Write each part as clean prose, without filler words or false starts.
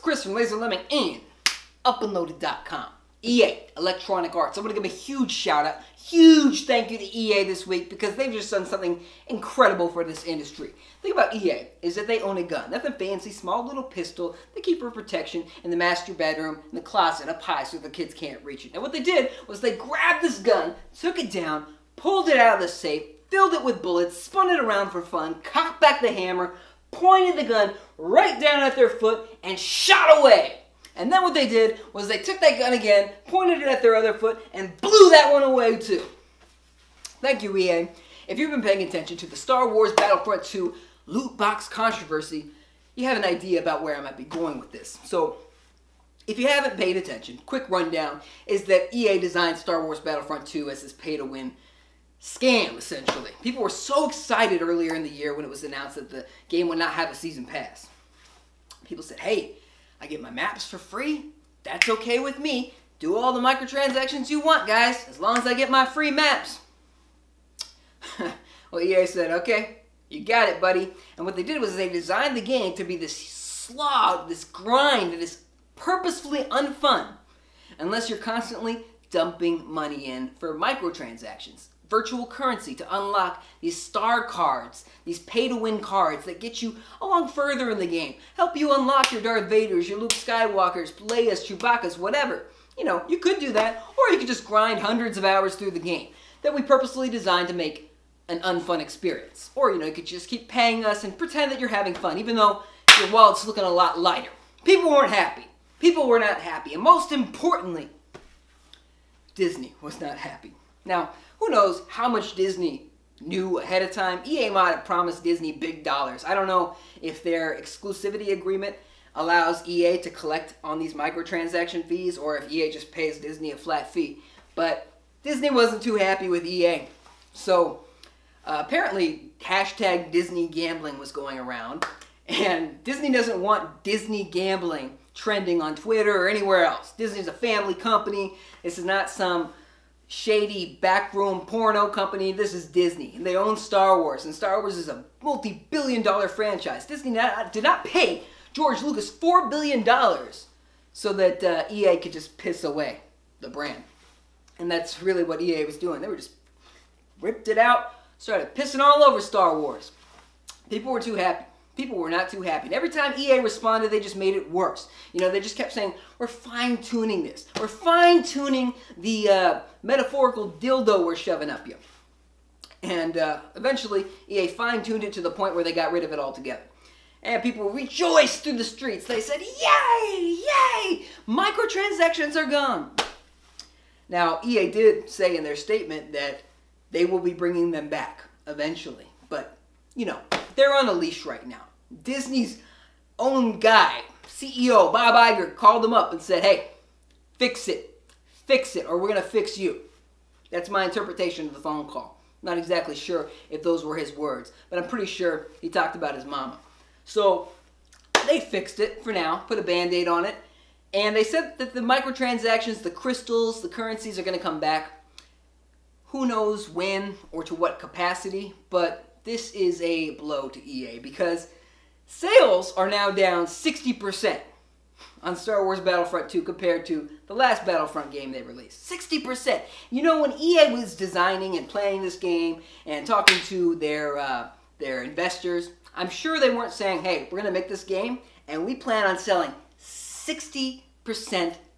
Chris from Laser Lemming and upandloaded.com. EA, Electronic Arts. I'm going to give a huge shout out, huge thank you to EA this week because they've just done something incredible for this industry. The thing about EA is that they own a gun. Nothing fancy, small little pistol they keep for protection in the master bedroom, in the closet, up high so the kids can't reach it. And what they did was they grabbed this gun, took it down, pulled it out of the safe, filled it with bullets, spun it around for fun, cocked back the hammer, pointed the gun right down at their foot, and shot away. And then what they did was they took that gun again, pointed it at their other foot, and blew that one away too. Thank you, EA. If you've been paying attention to the Star Wars Battlefront II loot box controversy, you have an idea about where I might be going with this. So, if you haven't paid attention, quick rundown is that EA designed Star Wars Battlefront II as this pay-to-win scam, essentially. People were so excited earlier in the year when it was announced that the game would not have a season pass. People said, hey, I get my maps for free. That's okay with me. Do all the microtransactions you want, guys, as long as I get my free maps. Well, EA said, okay, you got it, buddy. And what they did was they designed the game to be this slog, this grind that is purposefully unfun unless you're constantly dumping money in for microtransactions. Virtual currency to unlock these star cards, these pay-to-win cards that get you along further in the game, help you unlock your Darth Vaders, your Luke Skywalkers, Leia's, Chewbacca's, whatever. You know, you could do that, or you could just grind hundreds of hours through the game that we purposely designed to make an unfun experience. Or, you know, you could just keep paying us and pretend that you're having fun, even though your wallet's looking a lot lighter. People weren't happy. People were not happy. And most importantly, Disney was not happy. Now, who knows how much Disney knew ahead of time? EA might have promised Disney big dollars. I don't know if their exclusivity agreement allows EA to collect on these microtransaction fees or if EA just pays Disney a flat fee. But Disney wasn't too happy with EA. So apparently hashtag Disney gambling was going around. And Disney doesn't want Disney gambling trending on Twitter or anywhere else. Disney's a family company. This is not some shady backroom porno company. This is Disney, and they own Star Wars, and Star Wars is a multi-billion-dollar franchise. Disney did not pay George Lucas $4 billion so that EA could just piss away the brand. And that's really what EA was doing. They were just ripped it out, started pissing all over Star Wars. People were too happy. People were not too happy. And every time EA responded, they just made it worse. You know, they just kept saying, we're fine-tuning this. We're fine-tuning the metaphorical dildo we're shoving up you. And eventually, EA fine-tuned it to the point where they got rid of it altogether. And people rejoiced through the streets. They said, yay, yay, microtransactions are gone. Now, EA did say in their statement that they will be bringing them back eventually. But, you know, they're on a leash right now. Disney's own guy, CEO Bob Iger, called them up and said, hey, fix it, or we're going to fix you. That's my interpretation of the phone call. Not exactly sure if those were his words, but I'm pretty sure he talked about his mama. So they fixed it for now, put a Band-Aid on it, and they said that the microtransactions, the crystals, the currencies are going to come back. Who knows when or to what capacity, but this is a blow to EA because sales are now down 60% on Star Wars Battlefront II compared to the last Battlefront game they released. 60%. You know, when EA was designing and playing this game and talking to their investors, I'm sure they weren't saying, hey, we're going to make this game and we plan on selling 60%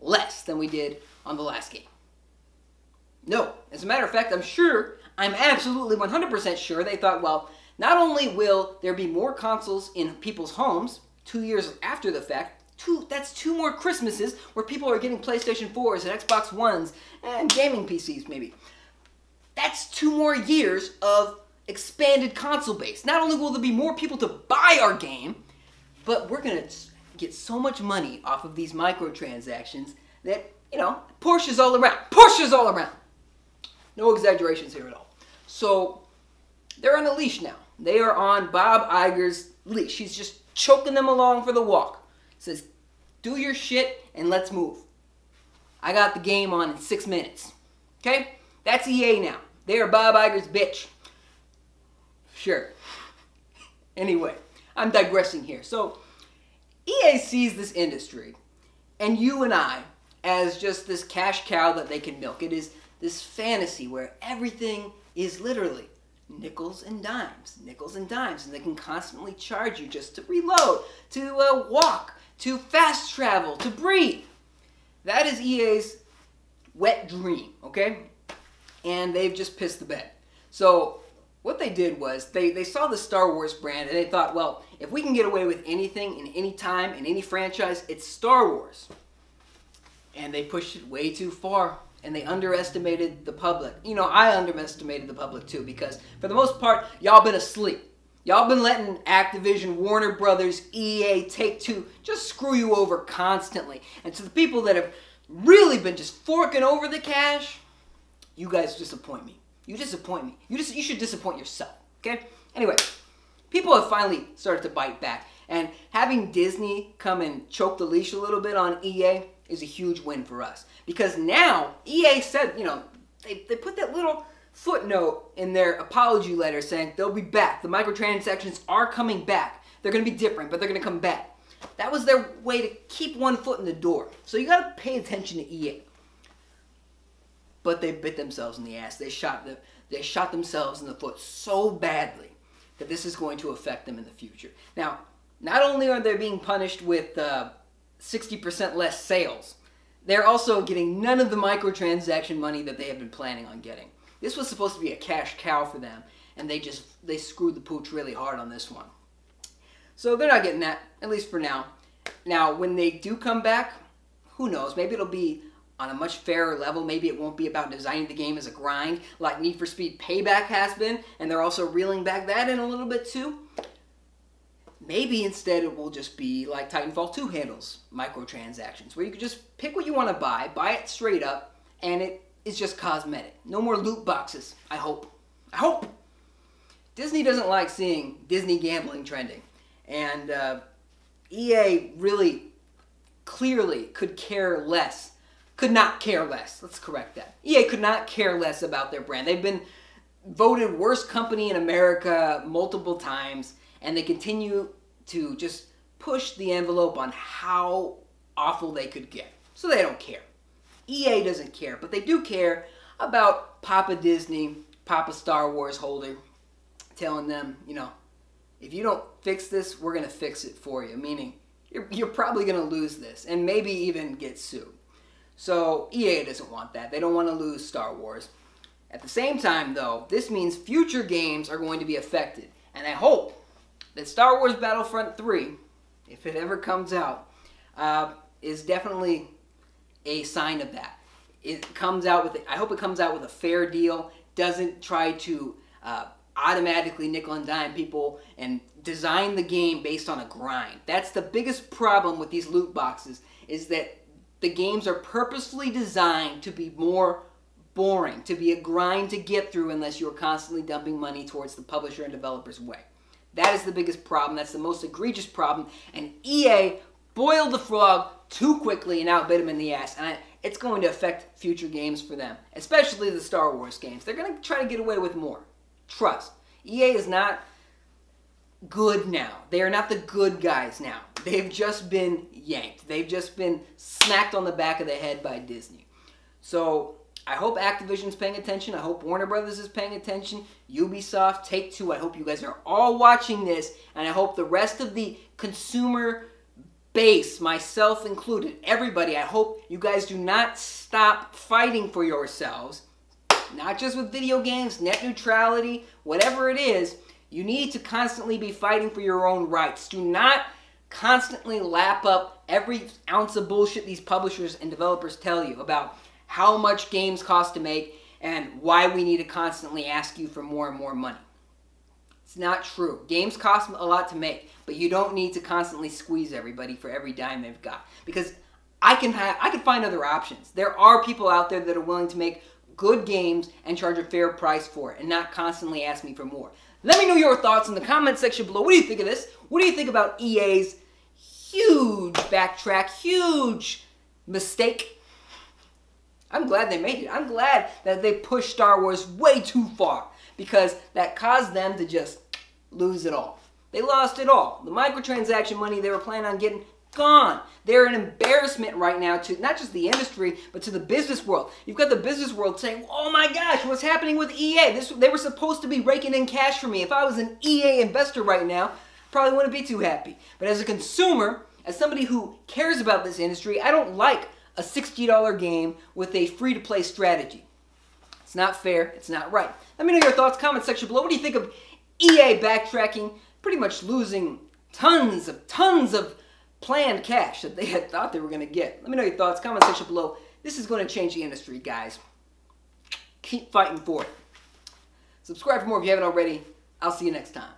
less than we did on the last game. No. As a matter of fact, I'm absolutely 100% sure they thought, well, not only will there be more consoles in people's homes 2 years after the fact, that's 2 more Christmases where people are getting PlayStation 4s and Xbox Ones and gaming PCs maybe. That's 2 more years of expanded console base. Not only will there be more people to buy our game, but we're going to get so much money off of these microtransactions that, you know, Porsche's all around. Porsche's all around. No exaggerations here at all. So, they're on a leash now. They are on Bob Iger's leash. He's just choking them along for the walk. Says, do your shit and let's move. I got the game on in 6 minutes. Okay? That's EA now. They are Bob Iger's bitch. Sure. Anyway, I'm digressing here. So, EA sees this industry and you and I as just this cash cow that they can milk. It is this fantasy where everything is literally nickels and dimes, and they can constantly charge you just to reload, to walk, to fast travel, to breathe. That is EA's wet dream, okay? And they've just pissed the bed. So what they did was they saw the Star Wars brand and they thought, well, if we can get away with anything in any time, in any franchise, it's Star Wars. And they pushed it way too far. And they underestimated the public. You know, I underestimated the public too, because for the most part, y'all been asleep. Y'all been letting Activision, Warner Brothers, EA, Take-Two just screw you over constantly. And to the people that have really been just forking over the cash, you guys disappoint me. You disappoint me. You should disappoint yourself, okay? Anyway, people have finally started to bite back. And having Disney come and choke the leash a little bit on EA is a huge win for us. Because now, EA said, you know, they put that little footnote in their apology letter saying they'll be back. The microtransactions are coming back. They're going to be different, but they're going to come back. That was their way to keep one foot in the door. So you got to pay attention to EA. But they bit themselves in the ass. They shot themselves in the foot so badly that this is going to affect them in the future. Now, not only are they being punished with 60% less sales, they're also getting none of the microtransaction money that they have been planning on getting. This was supposed to be a cash cow for them, and they screwed the pooch really hard on this one. So they're not getting that, at least for now. Now, when they do come back, who knows? Maybe it'll be on a much fairer level. Maybe it won't be about designing the game as a grind like Need for Speed Payback has been, and they're also reeling back that in a little bit too. Maybe instead it will just be like Titanfall 2 handles microtransactions, where you can just pick what you want to buy it straight up, and it is just cosmetic. No more loot boxes, I hope. I hope! Disney doesn't like seeing Disney gambling trending, and EA really clearly could not care less. Let's correct that. EA could not care less about their brand. They've been voted worst company in America multiple times, and they continue to just push the envelope on how awful they could get. So they don't care. EA doesn't care, but they do care about Papa Disney, Papa Star Wars holder, telling them, you know, if you don't fix this, we're going to fix it for you. Meaning, you're probably going to lose this, and maybe even get sued. So EA doesn't want that. They don't want to lose Star Wars. At the same time, though, this means future games are going to be affected. And I hope that Star Wars Battlefront II, if it ever comes out, is definitely a sign of that. It comes out with, I hope it comes out with a fair deal, doesn't try to automatically nickel and dime people and design the game based on a grind. That's the biggest problem with these loot boxes, is that the games are purposefully designed to be more boring, to be a grind to get through unless you're constantly dumping money towards the publisher and developer's way. That is the biggest problem. That's the most egregious problem. And EA boiled the frog too quickly and outbid him in the ass. And it's going to affect future games for them, especially the Star Wars games. They're going to try to get away with more. Trust. EA is not good now. They are not the good guys now. They've just been yanked. They've just been smacked on the back of the head by Disney. So I hope Activision's paying attention. I hope Warner Brothers is paying attention. Ubisoft, Take-Two, I hope you guys are all watching this. And I hope the rest of the consumer base, myself included, everybody, I hope you guys do not stop fighting for yourselves. Not just with video games, net neutrality, whatever it is. You need to constantly be fighting for your own rights. Do not constantly lap up every ounce of bullshit these publishers and developers tell you about how much games cost to make and why we need to constantly ask you for more and more money. It's not true. Games cost a lot to make, but you don't need to constantly squeeze everybody for every dime they've got. Because I can find other options. There are people out there that are willing to make good games and charge a fair price for it and not constantly ask me for more. Let me know your thoughts in the comment section below. What do you think of this? What do you think about EA's huge backtrack, huge mistake? I'm glad they made it. I'm glad that they pushed Star Wars way too far, because that caused them to just lose it all. They lost it all. The microtransaction money they were planning on getting, gone. They're an embarrassment right now to not just the industry, but to the business world. You've got the business world saying, oh my gosh, what's happening with EA? They were supposed to be raking in cash for me. If I was an EA investor right now, probably wouldn't be too happy. But as a consumer, as somebody who cares about this industry, I don't like a $60 game with a free-to-play strategy. It's not fair. It's not right. Let me know your thoughts. Comment section below. What do you think of EA backtracking, pretty much losing tons of planned cash that they had thought they were going to get? Let me know your thoughts. Comment section below. This is going to change the industry, guys. Keep fighting for it. Subscribe for more if you haven't already. I'll see you next time.